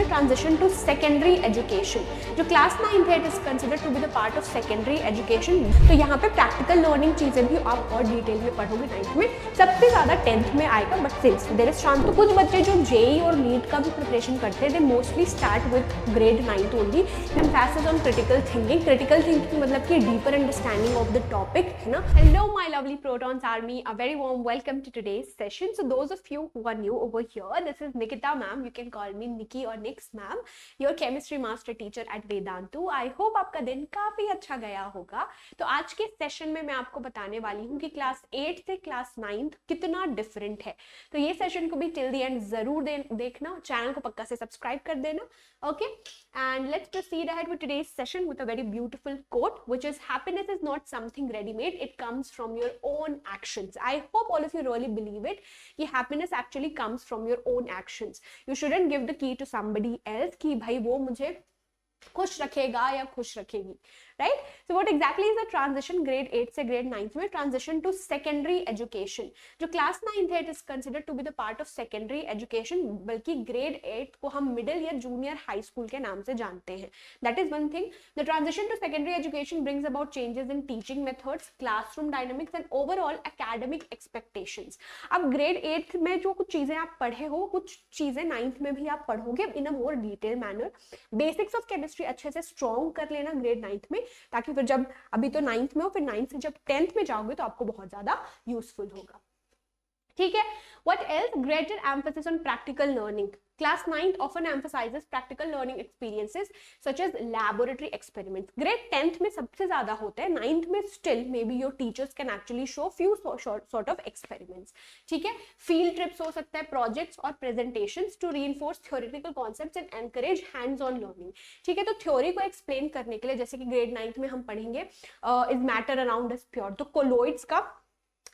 करेंगे transition to secondary education. जो class 9th है it is considered to be the part of secondary education. तो यहाँ पे प्रैक्टिकल लर्निंग चीजें भी आप और डिटेल में पढ़ोगे 9th में, सबसे ज्यादा 10th में आएगा, but since there is chance तो कुछ बच्चे जो जेई और नीट का भी प्रिपरेशन करते हैं they mostly start with grade 9th only. Emphasis on critical thinking. Critical thinking मतलब कि deeper understanding of the topic, है ना। Hello my lovely protons army, a very warm welcome to today's session. So those of you who are new over here, this is Nikita ma'am, you can call me Niki और Nix ma'am, your chemistry master teacher at Vedantu. I hope आपका दिन काफी अच्छा गया होगा। तो आज के सेशन में मैं आपको बताने वाली हूँ कि क्लास 8 से क्लास 9th कितना डिफरेंट है। तो ये सेशन को भी टिल द एंड जरूर देखना, चैनल को पक्का से सब्सक्राइब कर देना, okay. And let's proceed ahead with today's session with a very beautiful quote which is happiness is not something readymade, it comes from your own actions. I hope all of you really believe it कि happiness actually comes from your own actions. You shouldn't give the key to somebody else कि भाई वो मुझे खुश रखेगा या खुश रखेगी, right. So what exactly is the transition grade 8 से ग्रेड 9th में? Transition to secondary education. जो क्लास 9th है it is considered to be the part of secondary education, बल्कि ग्रेड 8 को हम मिडिल या जूनियर हाई स्कूल के नाम से जानते हैं। That is one thing. The transition to secondary education brings about changes in teaching methods, classroom dynamics and overall academic expectations. अब ग्रेड 8 में जो कुछ चीजें आप पढ़े हो, कुछ चीजें 9th में भी आप पढ़ोगे in a more detail manner. Basics of chemistry अच्छे से स्ट्रॉन्ग कर लेना ग्रेड 9th में, ताकि फिर जब अभी तो 9th में हो, फिर 9th से जब 10th में जाओगे तो आपको बहुत ज्यादा यूजफुल होगा, ठीक है। What else? Greater emphasis on practical learning. Class 9th often emphasizes practical learning experiences such as laboratory experiments. Grade 10th में सबसे ज्यादा होता है, 9th में still maybe your teachers can actually show few sort of experiments. ठीक है, field trips हो सकता है, projects और presentations to reinforce theoretical concepts and encourage hands-on learning. ठीक है, तो theory को explain करने के लिए जैसे कि grade 9th में हम पढ़ेंगे is matter around us pure, तो colloids का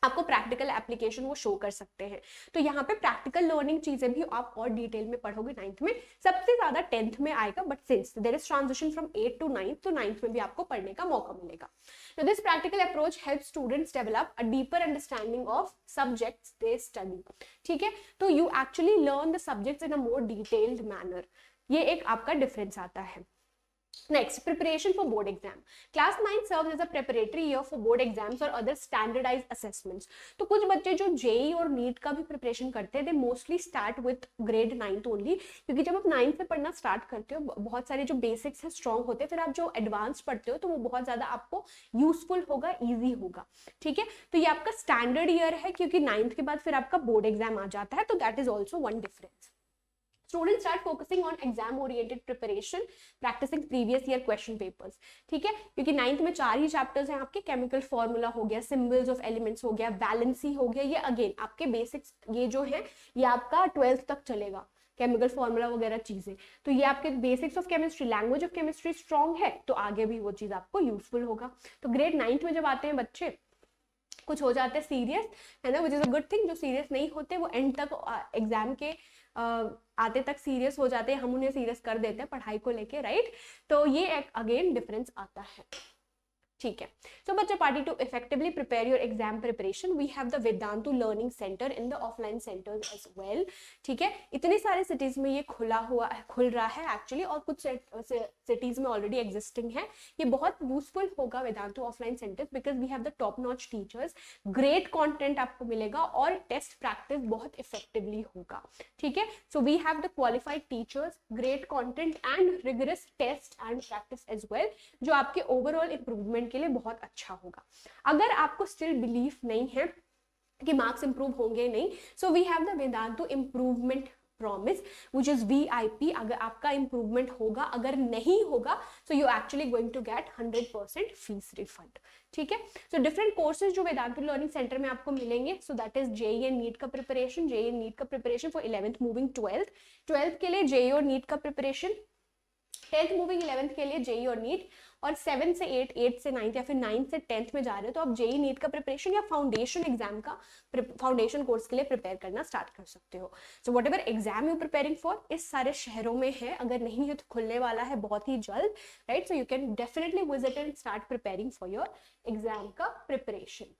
आपको प्रैक्टिकल एप्लीकेशन वो शो कर सकते हैं। तो यहाँ पे प्रैक्टिकल लर्निंग चीजें भी आप और डिटेल में पढ़ोगे 9th में, सबसे ज्यादा 10th में आएगा, but since there is transition from 8 to 9th, तो 9th में भी आपको पढ़ने का मौका मिलेगा। So this practical approach helps students develop a deeper understanding of subjects they study. ठीक है, तो you actually learn the subjects in a more detailed manner. ये एक आपका डिफरेंस आता है। Next, preparation for board exam. Class 9 serves as a preparatory year for board exams or other standardized assessments. तो कुछ बच्चे जो जेई और नीट का भी प्रिपरेशन करते हैं they mostly start with grade 9th only, क्योंकि जब आप 9th से पढ़ना स्टार्ट करते हो बहुत सारे जो बेसिक्स है स्ट्रॉन्ग होते हैं, फिर आप जो एडवांस पढ़ते हो तो वो बहुत ज्यादा आपको यूजफुल होगा, ईजी होगा, ठीक है। तो ये आपका स्टैंडर्ड ईयर है, क्योंकि 9th के बाद फिर आपका बोर्ड एग्जाम आ जाता है, तो that is also one difference. Students start focusing on exam-oriented preparation, practicing previous year question papers. ठीक है, क्योंकि 9th में 4 ही चैप्टर्स हैं आपके, केमिकल फॉर्मूला हो गया, सिंबल्स ऑफ एलिमेंट्स हो गया, वैलेंसी हो गया, ये अगेन आपके बेसिक्स, ये जो है ये आपका 12th तक चलेगा, केमिकल फॉर्मूला वगैरह चीजें। तो ये आपके basics of chemistry, language of chemistry strong है, तो आगे भी वो चीज आपको यूजफुल होगा। तो ग्रेड 9th में जब आते हैं बच्चे, कुछ हो जाते हैं सीरियस, है ना, which is a good thing. जो सीरियस नहीं होते वो एंड तक एग्जाम के आते तक सीरियस हो जाते हैं, हम उन्हें सीरियस कर देते हैं पढ़ाई को लेके, राइट। तो ये एक अगेन डिफरेंस आता है, ठीक है। सो बच्चा party to effectively prepare your exam preparation we have the Vedantu learning centre in the offline centres as well, ठीक है। इतनी सारे सिटीज में ये खुल रहा है एक्चुअली, और कुछ सिटीज में ऑलरेडी एग्जिस्टिंग है। ये बहुत यूजफुल होगा Vedantu offline centres, because we have the top notch teachers, great content आपको मिलेगा और टेस्ट प्रैक्टिस बहुत इफेक्टिवली होगा, ठीक है। So we have the qualified teachers, great content and rigorous test and practice as well, जो आपके ओवरऑल इंप्रूवमेंट के लिए बहुत अच्छा होगा। अगर आपको स्टिल बिलीफ नहीं है कि मार्क्स इंप्रूव होंगे नहीं, so we have the Vedantu improvement promise which is VIP। अगर आपका इंप्रूवमेंट होगा, अगर नहीं होगा so you actually going to get 100% fees refund, ठीक है। सो डिफरेंट कोर्सेज जो वेदांतु लर्निंग सेंटर में आपको मिलेंगे, so that is JEE and NEET का प्रिपरेशन, जेई एंड नीट का preparation for 11th moving 12th के लिए जेई और नीट का प्रिपरेशन, 10th मूविंग 11th के लिए जेई और नीट, और 7 से 8, 8 से 9 या फिर 9 से 10th में जा रहे हो तो आप जेई नीट का प्रिपरेशन या फाउंडेशन एग्जाम का फाउंडेशन कोर्स के लिए प्रिपेयर करना स्टार्ट कर सकते हो। So what ever exam you preparing for इस सारे शहरों में है, अगर नहीं है तो खुलने वाला है बहुत ही जल्द, right. So you can definitely visit and start preparing for your exam का preparation.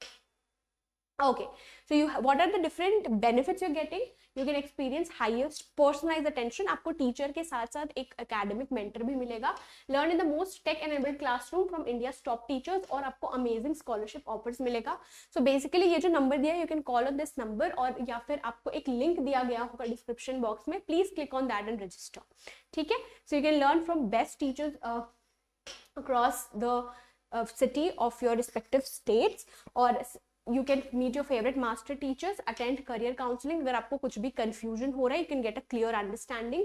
Okay, so what are the different benefits you're getting? You can experience highest personalized attention. आपको टीचर के साथ साथ एक academic mentor भी मिलेगा. Learn in the most tech-enabled classroom from India's top teachers और आपको amazing scholarship offers मिलेगा. So basically ये जो number दिया है, you can call on this number और या फिर आपको एक link दिया गया होगा description box में. Please click on that and register. ठीक है? So you can learn from best teachers across the city of your respective states और you can meet your favorite master teachers, attend career counseling. अगर आपको कुछ भी confusion हो रहा है, you can get a clear understanding,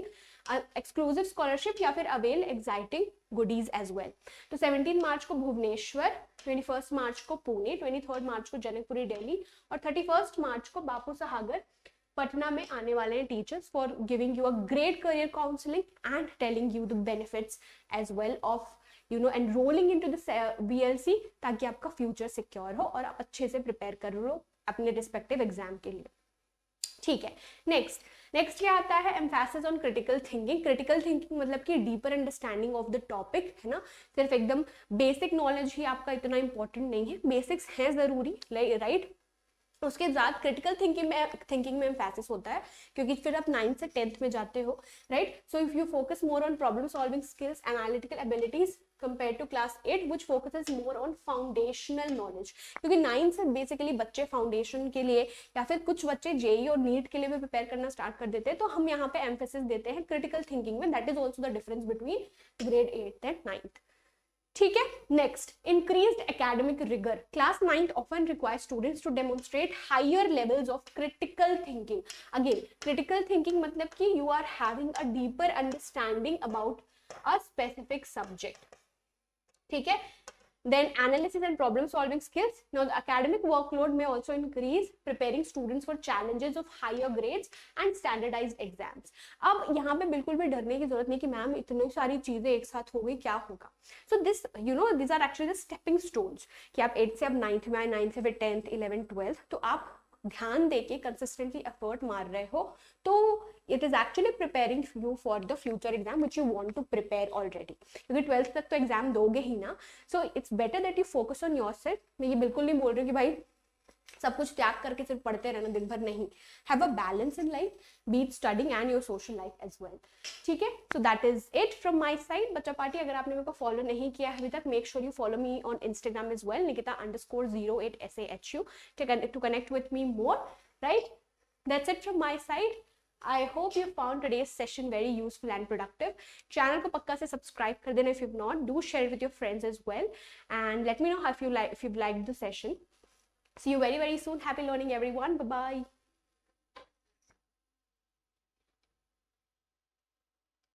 exclusive scholarship या फिर avail exciting goodies as well. तो 17 मार्च को भुवनेश्वर, 21 मार्च को पुणे, 23 मार्च को जनकपुरी दिल्ली और 31 मार्च को बापू सागर पटना में आने वाले हैं teachers for giving you a great career counselling and telling you the benefits as well of enrolling into the BLC, ताकि आपका फ्यूचर सिक्योर हो और आप अच्छे से प्रिपेयर कर लो अपने रिस्पेक्टिव एग्जाम के लिए. ठीक है, नेक्स्ट क्या आता है? Emphasis on critical thinking. Critical thinking मतलब कि deeper understanding of the topic, है ना. सिर्फ एकदम बेसिक नॉलेज ही आपका इतना इंपॉर्टेंट नहीं है, बेसिक्स है जरूरी, राइट. उसके बाद क्रिटिकल थिंकिंग में एम्फेसिस होता है, क्योंकि फिर आप 9th से 10th में जाते हो, right. So if you focus more on problem solving skills, analytical abilities compared to class 8 which focuses more on foundational knowledge, क्योंकि 9th से बेसिकली बच्चे फाउंडेशन के लिए या फिर कुछ बच्चे जेई और नीट के लिए भी प्रिपेयर करना स्टार्ट कर देते हैं, तो हम यहाँ पे एम्फेसिस देते हैं क्रिटिकल थिंकिंग में. That is also the difference between grade 8th and 9th. ठीक है, next increased academic rigour. Class 9th often requires students to demonstrate higher levels of critical thinking. Again, critical thinking मतलब कि you are having a deeper understanding about a specific subject. ठीक है, then analysis and problem solving skills. Now the academic workload may also increase, preparing students for challenges of higher grades and standardized exams. अब यहाँ पे बिल्कुल भी डरने की जरूरत नहीं कि मैम इतनी सारी चीजें एक साथ हो गई, क्या होगा. So this these are actually the stepping stones कि आप 8th से अब 9th में आए, 9th से फिर 10th 11th 12th, तो आप ध्यान देके कंसिस्टेंटली एफर्ट मार रहे हो, तो it is actually preparing you for the future exam which you want to prepare already, क्योंकि 12th तक तो एग्जाम दोगे ही ना. So it's better that you focus on yourself. मैं ये बिल्कुल नहीं बोल रही हूँ कि भाई सब कुछ त्याग करके सिर्फ पढ़ते रहना दिन भर, नहीं. Have a balance in life, between studying and your social life as well. ठीक है, so that is it from my side. बच्चा पार्टी अगर आपने मेरे को फॉलो नहीं किया है अभी तक, make sure you follow me on Instagram as well, nikita_08 SAHU, to connect with me more, right? That's it from my side. I hope you found today's session very useful and productive. Channel को पक्का से subscribe कर देना if you've not. Do share it with your friends as well, and let me know if you've liked the session. See you very soon. Happy learning everyone. Bye bye.